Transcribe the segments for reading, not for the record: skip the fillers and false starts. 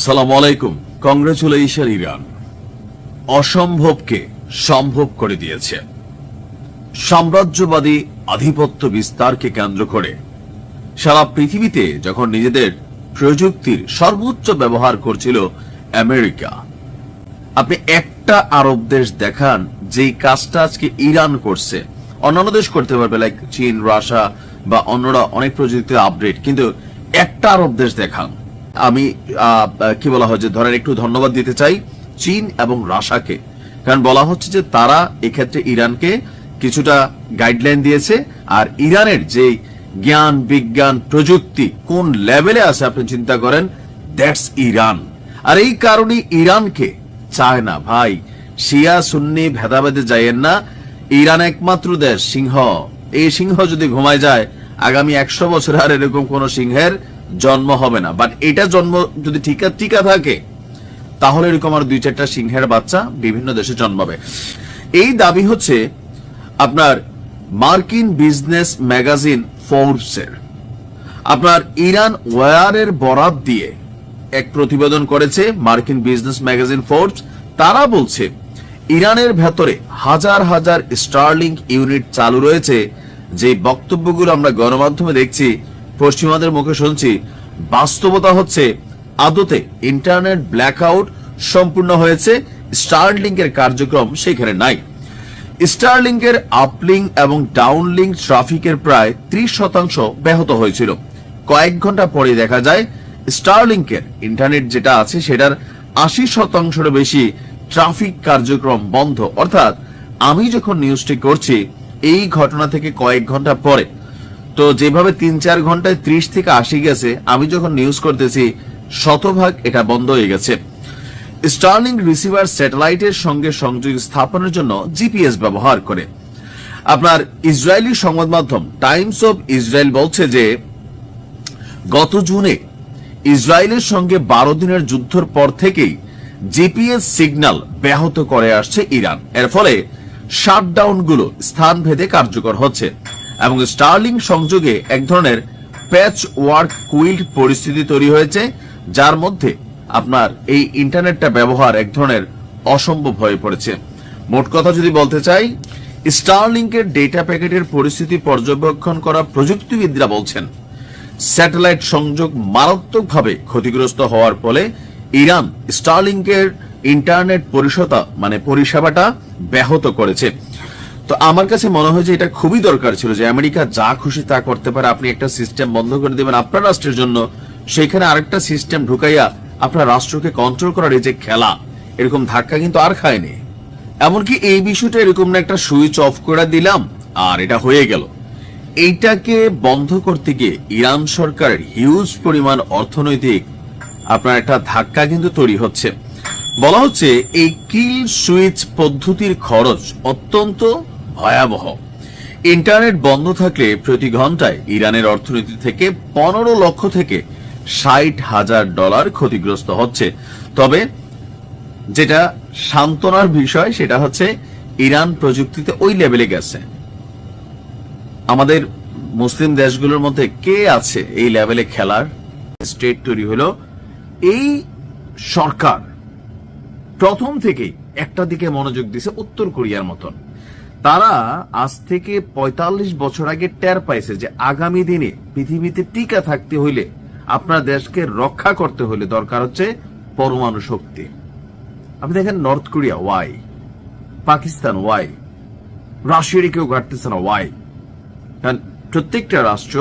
সালাম আলাইকুম। Congratulation Iran অসম্ভবকে সম্ভব করে দিয়েছে। সাম্রাজ্যবাদী আধিপত্য বিস্তারকে কেন্দ্র করে সারা পৃথিবীতে যখন নিজেদের প্রযুক্তির সর্বোচ্চ ব্যবহার করছিল আমেরিকা, আপনি একটা আরব দেশ দেখান যেই কাজটা আজকে ইরান করছে। অন্যান্য দেশ করতে পারবে, লাইক চীন, রাশিয়া বা অন্যরা অনেক প্রযুক্তির আপডেট, কিন্তু একটা আরব দেশ দেখান। আমি কি বলা হয় যে ধরেন একটু ধন্যবাদ দিতে চাই চীন এবং রাশিয়াকে, কারণ বলা হচ্ছে যে তারা এক্ষেত্রে ইরানকে কিছুটা গাইডলাইন দিয়েছে। আর ইরানের যে জ্ঞান বিজ্ঞান প্রযুক্তি কোন লেভেলে আছে আপনি চিন্তা করেন, দ্যাটস ইরান। আর এই কারণে ইরানকে চায় না ভাই, শিয়া সুন্নি ভেদাভেদে যাইয়েন না। ইরান একমাত্র দেশ সিংহ, এই সিংহ যদি ঘুমায় যায় আগামী 100 বছর আর এরকম কোন সিংহের জন্ম হবে না। বাট এটা জন্ম যদি টিকা থাকে তাহলে এরকম আর 2-4টা সিংহের বাচ্চা বিভিন্ন দেশে জন্মাবে। এই দাবি হচ্ছে আপনার মার্কিন বিজনেস ম্যাগাজিন ফোর্বসের। আপনার ইরান ওয়ারের বরাত দিয়ে এক প্রতিবেদন করেছে মার্কিন বিজনেস ম্যাগাজিন ফোর্বস। তারা বলছে ইরানের ভেতরে হাজার হাজার স্টারলিংক ইউনিট চালু রয়েছে। যে বক্তব্যগুলো আমরা গণমাধ্যমে দেখছি, পশ্চিমাদের মুখে শুনছি, বাস্তবতা হচ্ছে আদতে ইন্টারনেট ব্ল্যাকআউট সম্পূর্ণ হয়েছে, স্টারলিংকের কার্যক্রম সেখানে নাই। স্টারলিংকের আপলিংক এবং ডাউনলিংক ট্রাফিকের প্রায় 30% ব্যাহত হয়েছিল। কয়েক ঘন্টা পরে দেখা যায় স্টারলিংকের ইন্টারনেট যেটা আছে সেটার 80% বেশি ট্রাফিক কার্যক্রম বন্ধ। অর্থাৎ আমি যখন নিউজটি করছি এই ঘটনা থেকে কয়েক ঘন্টা পরে, তো যেভাবে 3-4 ঘন্টায় 30 থেকে 80 গেছে, আমি যখন নিউজ করতেছি 100% এটা বন্ধ হয়ে গেছে। স্টারলিংক রিসিভার স্যাটেলাইটের সঙ্গে সংযোগ স্থাপনের জন্য জিপিএস ব্যবহার করে। আপনার ইসরায়েলি সংবাদ মাধ্যম টাইমস অফ ইসরায়েল বলছে যে গত জুনে ইসরায়েলের সঙ্গে 12 দিনের যুদ্ধের পর থেকেই জিপিএস সিগন্যাল ব্যাহত করে আসছে ইরান। এর ফলে শাটডাউনগুলো স্থান ভেদে কার্যকর হচ্ছে এবং স্টারলিংক সংযোগে এক ধরনের প্যাচ ওয়ার্ক কুইল্ড পরিস্থিতি তৈরি হয়েছে, যার মধ্যে আপনার এই ইন্টারনেটটা ব্যবহার এক ধরনের অসম্ভব হয়ে পড়েছে। মোট কথা যদি বলতে চাই, স্টারলিংকের ডেটা প্যাকেটের পরিস্থিতি পর্যবেক্ষণ করা প্রযুক্তিবিদরা বলছেন স্যাটেলাইট সংযোগ মারাত্মকভাবে ক্ষতিগ্রস্ত হওয়ার ফলে ইরান স্টারলিংকের ইন্টারনেট পরিষেবাটা ব্যাহত করেছে। তো আমার কাছে মনে হয় যে এটা খুবই দরকার ছিল যে আমেরিকা যা খুশি তা করতে পারে। আপনি একটা সিস্টেম বন্ধ করে দেবেন আপনার রাষ্ট্রের জন্য, সেখানে আরেকটা সিস্টেম ঢুকাইয়া আপনার রাষ্ট্রকে কন্ট্রোল করার এই যে খেলা, এরকম ধাক্কা কিন্তু আর খায়নি। এমনকি এই বিষয়টা এরকম না একটা সুইচ অফ করে দিলাম আর এটা হয়ে গেল। এইটাকে বন্ধ করতে গিয়ে ইরান সরকারের হিউজ পরিমাণ অর্থনৈতিক আপনার একটা ধাক্কা কিন্তু তৈরি হচ্ছে। বলা হচ্ছে এই কিল সুইচ পদ্ধতির খরচ অত্যন্ত ভয়াবহ। ইন্টারনেট বন্ধ থাকলে প্রতি ঘন্টায় ইরানের অর্থনীতি থেকে 15 লক্ষ থেকে $60,000 ক্ষতিগ্রস্ত হচ্ছে। তবে যেটা সান্ত্বনার বিষয় সেটা হচ্ছে ইরান প্রযুক্তিতে ওই লেভেলে গেছে। আমাদের মুসলিম দেশগুলোর মধ্যে কে আছে এই লেভেলে খেলার? স্টেট তৈরি হলো। এই সরকার প্রথম থেকেই একটা দিকে মনোযোগ দিছে, উত্তর কোরিয়ার মতন। তারা আজ থেকে 45 বছর আগে টের পাইছে যে আগামী দিনে পৃথিবীতে টিকে থাকতে হইলে, আপনার দেশকে রক্ষা করতে হলে দরকার হচ্ছে পরমাণু শক্তি। আপনি দেখেন নর্থ কোরিয়া ওয়াই, পাকিস্তান ওয়াই, রাশিয়ার কেউ ঘাটতেছে না ওয়াই? কারণ প্রত্যেকটা রাষ্ট্র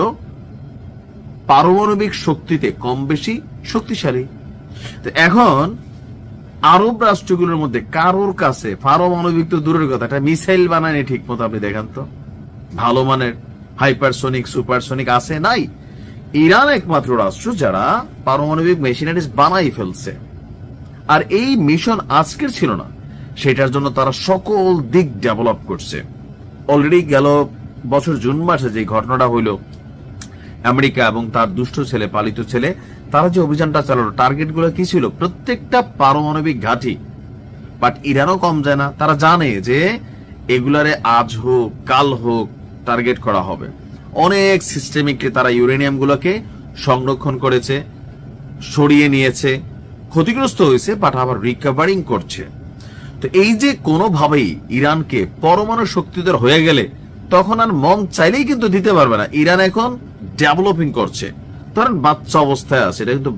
পারমাণবিক শক্তিতে কম বেশি শক্তিশালী। তো এখন আরব রাষ্ট্রগুলোর মধ্যে কারোর কাছে পারমাণবিক তো দূরের কথা, একটা মিসাইল বানায়নি ঠিক মতো। আপনি দেখেন তো ভালো মানের হাইপারসোনিক সুপারসোনিক আছে নাই। ইরান একমাত্র রাষ্ট্র যারা পারমাণবিক মেশিনারিজ বানাই ফেলছে। আর এই মিশন আজকের ছিল না, সেটার জন্য তারা সকল দিক ডেভেলপ করছে। অলরেডি গেল বছর জুন মাসে যে ঘটনাটা হইল, আমেরিকা এবং তার দুষ্ট ছেলে, পালিত ছেলে, তারা যে অভিযানটা চালালো, টার্গেট গুলো কি ছিল? প্রত্যেকটা পারমাণবিক ঘাঁটি। বাট ইরানও কম যায় না, তারা জানে যে এগুলারে আজ হোক কাল হোক টার্গেট করা হবে। অনেক সিস্টেমিকলি তারা ইউরেনিয়াম গুলোকে সংরক্ষণ করেছে, সরিয়ে নিয়েছে, ক্ষতিগ্রস্ত হয়েছে, বাট আবার রিকভারিং করছে। তো এই যে কোনোভাবেই ইরানকে পরমাণু শক্তিধর হয়ে গেলে তখন আর মন চাইলেই কিন্তু দিতে পারবে না। ইরান এখন ডেভেলপিং করছে, ধরেন বাচ্চা অবস্থায় আছে, এটা কিন্তু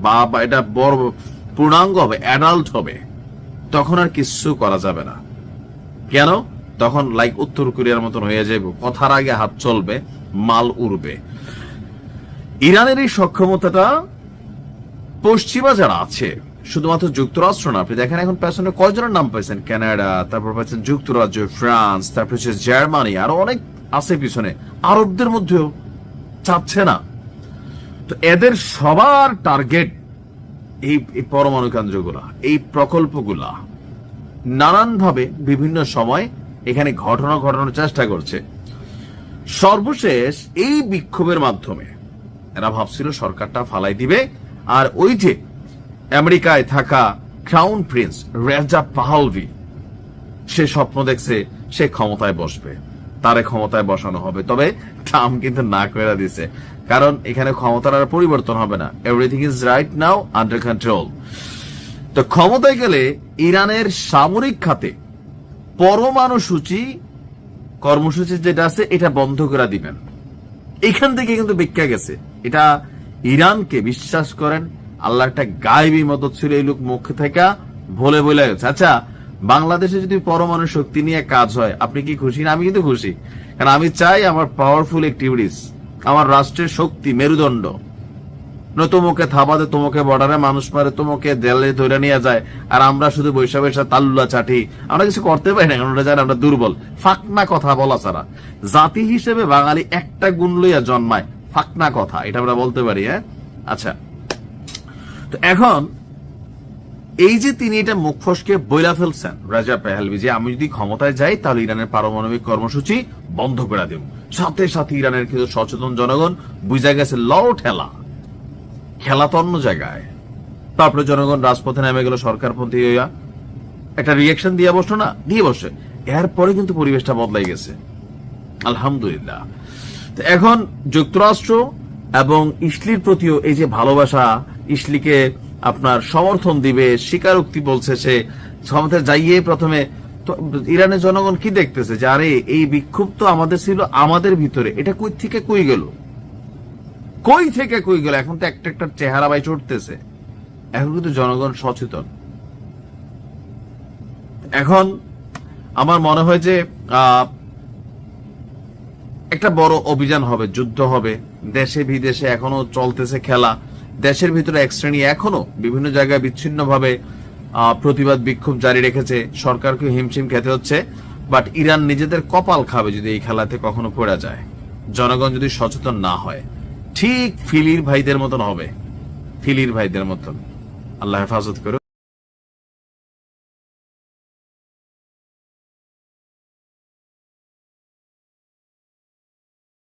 এটা বড় পূর্ণাঙ্গ হবে, অ্যাডাল্ট হবে, তখন আর কিছু করা যাবে না। কেন? তখন লাইক উত্তর কোরিয়ার মতন হয়ে যাবে, কথার আগে হাত চলবে, মাল উড়বে। ইরানের এই সক্ষমতাটা পশ্চিমা যারা আছে, শুধুমাত্র যুক্তরাষ্ট্র না, আপনি দেখেন এখন পেছনে কয়জনের নাম পাইছেন, কানাডা, তারপর পাচ্ছেন যুক্তরাজ্য, ফ্রান্স, তারপর হচ্ছে জার্মানি, আরো অনেক আছে পিছনে, আরবদের মধ্যেও চাচ্ছে না। তো এদের সবার টার্গেট এই পরমাণু কেন্দ্রগুলা, এই প্রকল্পগুলা নানানভাবে বিভিন্ন সময় এখানে ঘটনা ঘটানোর চেষ্টা করছে। সর্বশেষ এই বিক্ষোভের মাধ্যমে এরা ভাবছিল সরকারটা ফালাই দিবে, আর ওই যে আমেরিকায় থাকা ক্রাউন প্রিন্স রেজা পাহলভি, সে স্বপ্ন দেখছে সে ক্ষমতায় বসবে, তারে ক্ষমতায় বসানো হবে। তবে ট্রাম্প কিন্তু না করে দিছে, কারণ এখানে ক্ষমতার আর পরিবর্তন হবে না, everything is right now under control. তো ক্ষমতায় গেলে ইরানের সামরিক খাতে পরমাণু কর্মসূচি যেটা আছে এটা বন্ধ করে দিবেন। এখান থেকে কিন্তু বিখ্যা গেছে এটা। ইরানকে বিশ্বাস করেন, আল্লাহ একটা গায়েবী মদত ছিল, এই লোক মুখ থেকে বলে গেছে। আচ্ছা, বাংলাদেশে যদি পরমাণু শক্তি নিয়ে কাজ হয় আপনি কি খুশি? না, আমি কিন্তু খুশি, কারণ আমি চাই আমার পাওয়ারফুল অ্যাক্টিভিটিস, আমার রাষ্ট্রের শক্তি মেরুদণ্ড, তোমাকে থাবাতে, তোমাকে বর্ডারে মানুষ মারে, তোমাকে জেলে ধরে নিয়ে যায়, আর আমরা শুধু বৈশা বৈশা তাল্লুলা চাটি, আমরা কিছু করতে পারি না, কারণ ওরা জানে আমরা দুর্বল। ফাঁকনা কথা বলা ছাড়া জাতি হিসেবে বাঙালি একটা গুণ লইয়া জন্মায়, ফাঁকনা কথা, এটা আমরা বলতে পারি। হ্যাঁ, আচ্ছা, তো এখন এই যে তিনি এটা মুখ ফসকে বইলা ফেলছেন রাজা পেহলভি, যে আমি যদি ক্ষমতায় যাই তাহলে ইরানের পারমাণবিক কর্মসূচি বন্ধ করে দেব, সাথে সাথে ইরানের কিন্তু সচেতন জনগণ বুঝা গেছে লও ঠেলা, খেলা তো অন্য জায়গায়। তারপরে জনগণ রাজপথে নেমে গেল, সরকারপন্থী হইয়া একটা রিয়েকশন দিয়ে বসলো না, দিয়ে বসে, এরপরে কিন্তু পরিবেশটা বদলাই গেছে, আলহামদুলিল্লাহ। এখন যুক্তরাষ্ট্র এবং ইসলির প্রতিও এই যে ভালোবাসা, ইসলিকে আপনার সমর্থন দিবে, স্বীকারোক্তি বলছে, সে ক্ষমতায় যাইয়ে প্রথমে তো ইরানের জনগণ কি দেখতেছে যে আরে এই বিক্ষোভ তো আমাদের ছিল, আমাদের ভিতরে, এটা কই থেকে কই গেল, এখন তো একটা একটা চেহারা বাই চড়তেছে। এখন কিন্তু জনগণ সচেতন। এখন আমার মনে হয় যে একটা বড় অভিযান হবে, যুদ্ধ হবে, দেশে বিদেশে এখনো চলতেছে খেলা, দেশের ভিতরে এক শ্রেণী এখনো বিভিন্ন জায়গায় বিচ্ছিন্ন ভাবে প্রতিবাদ বিক্ষোভ জারি রেখেছে, সরকারকে হিমশিম খেতে হচ্ছে। বাট ইরান নিজেদের কপাল খাবে যদি এই খেলাতে কখনো পড়া যায়, জনগণ যদি সচেতন না হয়। ঠিক ফিলির ভাইদের মতন হবে, ফিলির ভাইদের মতন। আল্লাহ হেফাজত করুন।